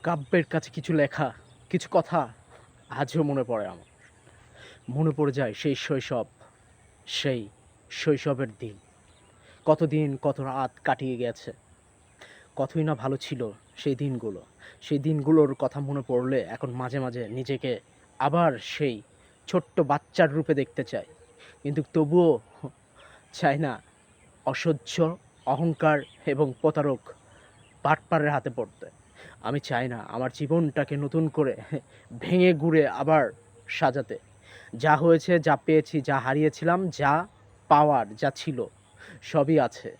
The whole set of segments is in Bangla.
কাব্যের কাছে কিছু লেখা, কিছু কথা আজও মনে পড়ে আমার। মনে পড়ে যায় সেই শৈশব, সেই শৈশবের দিন। কতদিন, কত রাত কাটিয়ে গেছে। কতই না ভালো ছিল সেই দিনগুলো। সেই দিনগুলোর কথা মনে পড়লে এখন মাঝে, মাঝে নিজেকে আবার সেই ছোট্ট বাচ্চার রূপে দেখতে চাই। কিন্তু তবুও চাই না অসহ্য অহংকার এবং প্রতারক বাটপারের হাতে পড়তে। আমি চাই না আমার জীবনটাকে নতুন করে ভেঙে গুঁড়ে আবার সাজাতে। যা হয়েছে, যা পেয়েছি, যা হারিয়েছিলাম, যা পাওয়ার, যা ছিল সবই আছে।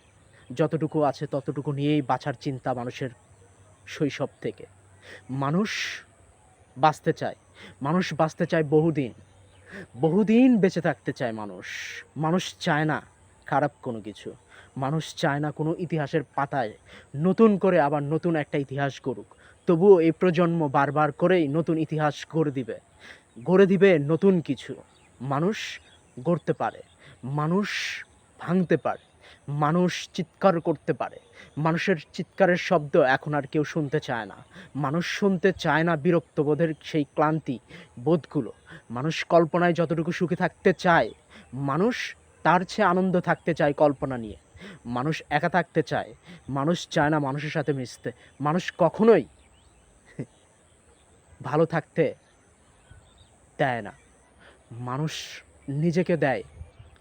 যতটুকু আছে ততটুকু নিয়েই বাঁচার চিন্তা মানুষের শৈশব থেকে। মানুষ বাঁচতে চায়। মানুষ বাঁচতে চায় বহুদিন। বহুদিন বেঁচে থাকতে চায় মানুষ। মানুষ চায় না খারাপ কোনো কিছু। মানুষ চায় না কোনো ইতিহাসের পাতায় নতুন করে আবার নতুন একটা ইতিহাস গড়ুক। তবুও এই প্রজন্ম বারবার করেই নতুন ইতিহাস গড়ে দিবে। গড়ে দিবে নতুন কিছু। মানুষ গড়তে পারে। মানুষ ভাঙতে পারে। মানুষ চিৎকার করতে পারে। মানুষের চিৎকারের শব্দ এখন আর কেউ শুনতে চায় না। মানুষ শুনতে চায় না বিরক্তবোধের সেই ক্লান্তি বোধগুলো। মানুষ কল্পনায় যতটুকু সুখে থাকতে চায়, মানুষ তার চেয়ে আনন্দ থাকতে চায় কল্পনা নিয়ে। মানুষ একা থাকতে চায়। মানুষ চায় না মানুষের সাথে মিশতে। মানুষ কখনোই ভালো থাকতে দেয় না। মানুষ নিজেকে দেয়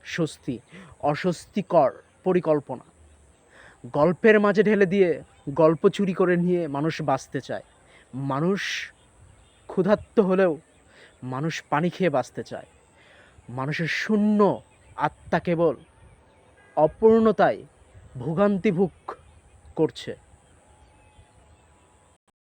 স্বস্তি, অস্বস্তিকর পরিকল্পনা। গল্পের মাঝে ঢেলে দিয়ে গল্প চুরি করে নিয়ে মানুষ বাঁচতে চায়। মানুষ ক্ষুধার্ত হলেও মানুষ পানি খেয়ে বাঁচতে চায়। মানুষের শূন্য আত্মা কেবল অপূর্ণতায় ভোগান্তি ভোগ করছে।